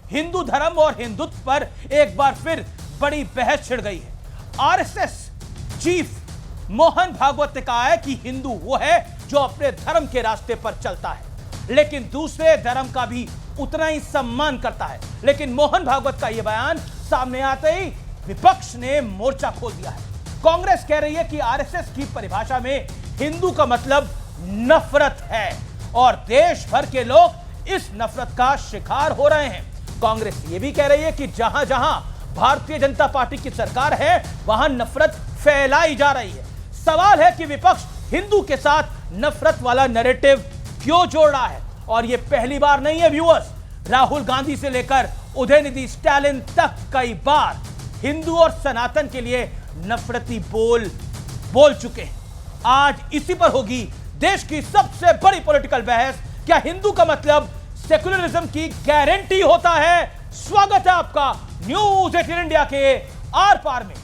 हिंदू धर्म और हिंदुत्व पर एक बार फिर बड़ी बहस छिड़ गई है। आरएसएस चीफ मोहन भागवत ने कहा है कि हिंदू वो है जो अपने धर्म के रास्ते पर चलता है, लेकिन दूसरे धर्म का भी उतना ही सम्मान करता है। लेकिन मोहन भागवत का यह बयान सामने आते ही विपक्ष ने मोर्चा खोल दिया है। कांग्रेस कह रही है कि आरएसएस की परिभाषा में हिंदू का मतलब नफरत है और देश भर के लोग इस नफरत का शिकार हो रहे हैं। कांग्रेस यह भी कह रही है कि जहां जहां भारतीय जनता पार्टी की सरकार है वहां नफरत फैलाई जा रही है। सवाल है कि विपक्ष हिंदू के साथ नफरत वाला नैरेटिव क्यों जोड़ रहा है? और यह पहली बार नहीं है व्यूअर्स, राहुल गांधी से लेकर उदयनिधि स्टालिन तक कई बार हिंदू और सनातन के लिए नफरती बोल चुके हैं। आज इसी पर होगी देश की सबसे बड़ी पॉलिटिकल बहस। क्या हिंदू का मतलब सेकुलरिज्म की गारंटी होता है? स्वागत है आपका न्यूज़ 18 इंडिया के आर पार में।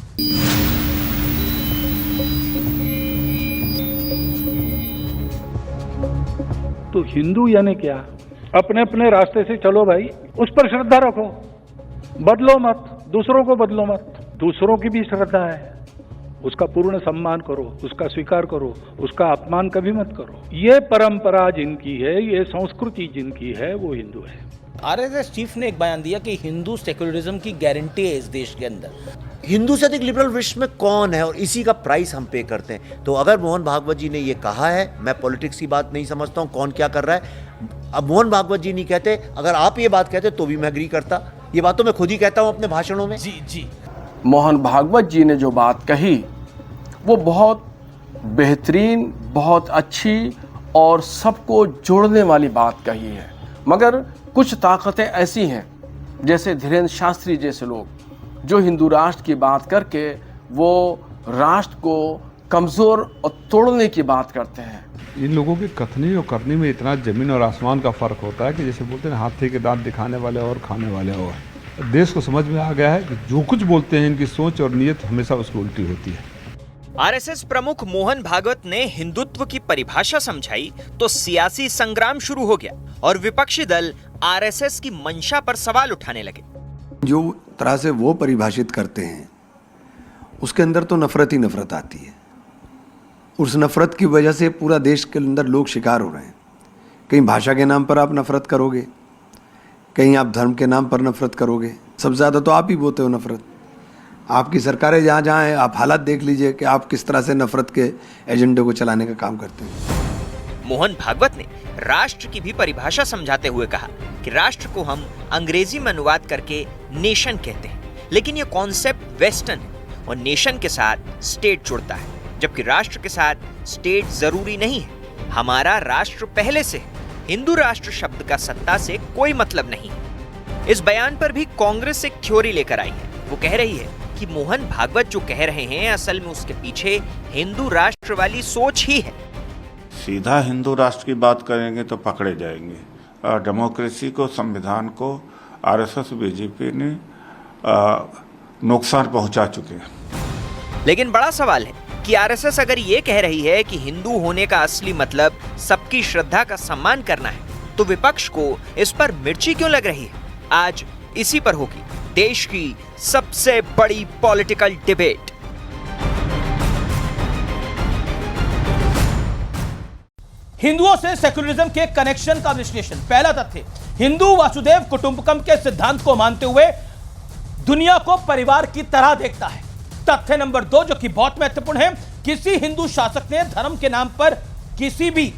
तो हिंदू यानी क्या? अपने अपने रास्ते से चलो भाई, उस पर श्रद्धा रखो, बदलो मत, दूसरों को बदलो मत। दूसरों की भी श्रद्धा है, उसका पूर्ण सम्मान करो, उसका स्वीकार करो, उसका अपमान कभी मत करो। ये परंपरा जिनकी है, ये संस्कृति जिनकी है, वो हिंदू है। आरएसएस चीफ ने एक बयान दिया कि हिंदू सेकुलरिज्म की गारंटी है इस देश के अंदर। हिंदू से अधिक लिबरल विश्व में कौन है और इसी का प्राइस हम पे करते हैं। तो अगर मोहन भागवत जी ने ये कहा है, मैं पॉलिटिक्स की बात नहीं समझता हूँ कौन क्या कर रहा है। अब मोहन भागवत जी नहीं कहते, अगर आप ये बात कहते तो भी मैं एग्री करता। ये बात तो मैं खुद ही कहता हूँ अपने भाषणों में। जी मोहन भागवत जी ने जो बात कही वो बहुत बेहतरीन, बहुत अच्छी और सबको जोड़ने वाली बात कही है। मगर कुछ ताकतें ऐसी हैं, जैसे धीरेन्द्र शास्त्री जैसे लोग, जो हिंदू राष्ट्र की बात करके वो राष्ट्र को कमज़ोर और तोड़ने की बात करते हैं। इन लोगों की कथनी और करनी में इतना जमीन और आसमान का फ़र्क होता है कि जैसे बोलते हैं हाथी के दांत दिखाने वाले और खाने वाले और। देश को समझ में आ गया है कि जो कुछ बोलते हैं इनकी सोच और नीयत हमेशा उसकी उल्टी होती है। आरएसएस प्रमुख मोहन भागवत ने हिंदुत्व की परिभाषा समझाई तो सियासी संग्राम शुरू हो गया और विपक्षी दल आरएसएस की मंशा पर सवाल उठाने लगे। जो तरह से वो परिभाषित करते हैं उसके अंदर तो नफरत ही नफरत आती है। उस नफरत की वजह से पूरा देश के अंदर लोग शिकार हो रहे हैं। कहीं भाषा के नाम पर आप नफरत करोगे, कहीं आप धर्म के नाम पर नफरत करोगे। सबसे ज़्यादा तो आप ही बोते हो नफरत। आपकी सरकारें जहाँ जहाँ हैं, आप हालात देख लीजिए कि आप किस तरह से नफरत के एजेंडे को चलाने का काम करते हैं। मोहन भागवत ने राष्ट्र की भी परिभाषा समझाते हुए कहा कि राष्ट्र को हम अंग्रेजी में अनुवाद करके नेशन कहते हैं, लेकिन ये कॉन्सेप्ट वेस्टर्न है और नेशन के साथ स्टेट जुड़ता है, जबकि राष्ट्र के साथ स्टेट जरूरी नहीं है। हमारा राष्ट्र पहले से है। हिंदू राष्ट्र शब्द का सत्ता से कोई मतलब नहीं। इस बयान पर भी कांग्रेस एक थ्योरी लेकर आई है। वो कह रही है कि मोहन भागवत जो कह रहे हैं असल में उसके पीछे हिंदू राष्ट्र वाली सोच ही है। सीधा हिंदू राष्ट्र की बात करेंगे तो पकड़े जाएंगे। डेमोक्रेसी को, संविधान को आरएसएस बीजेपी ने नुकसान पहुंचा चुके हैं। लेकिन बड़ा सवाल है कि आरएसएस अगर ये कह रही है कि हिंदू होने का असली मतलब सबकी श्रद्धा का सम्मान करना है, तो विपक्ष को इस पर मिर्ची क्यों लग रही है? आज इसी पर होगी देश की सबसे बड़ी पॉलिटिकल डिबेट। हिंदुओं से सेकुलरिज्म के कनेक्शन का विश्लेषण। पहला तथ्य, हिंदू वासुदेव कुटुंबकम के सिद्धांत को मानते हुए दुनिया को परिवार की तरह देखता है। तथ्य नंबर 2 जो कि बहुत महत्वपूर्ण है, किसी हिंदू शासक ने धर्म के नाम पर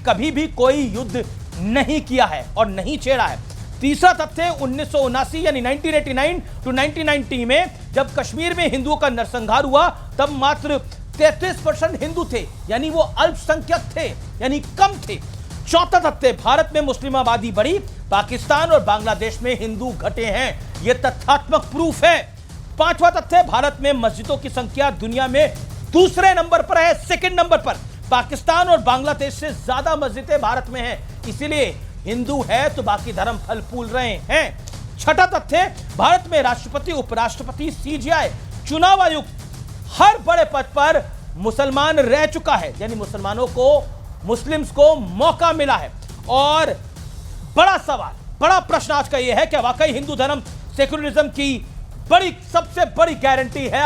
कभी भी कोई युद्ध नहीं किया है और नहीं छेड़ा है। तीसरा तथ्य, 1979 यानी 1989 टू 1990 में जब कश्मीर में हिंदुओं का नरसंहार हुआ तब मात्र 33% हिंदू थे, यानी वो अल्पसंख्यक थे, यानी कम थे। चौथा तथ्य, भारत में मुस्लिम आबादी बढ़ी, पाकिस्तान और बांग्लादेश में हिंदू घटे हैं, यह तथ्यात्मक प्रूफ है। पांचवा तथ्य, भारत में मस्जिदों की संख्या दुनिया में दूसरे नंबर पर है, सेकंड नंबर पर। पाकिस्तान और बांग्लादेश से ज्यादा मस्जिदें भारत में हैं, इसीलिए हिंदू है तो बाकी धर्म फल फूल रहे हैं। छठा तथ्य, भारत में राष्ट्रपति, उपराष्ट्रपति, सीजीआई, चुनाव आयुक्त हर बड़े पद पर मुसलमान रह चुका है, यानी मुसलमानों को, मुस्लिम्स को मौका मिला है। और बड़ा बड़ा प्रश्न आज का यह है कि वाकई हिंदू धर्म सेक्युलरिज्म की सबसे बड़ी गारंटी है।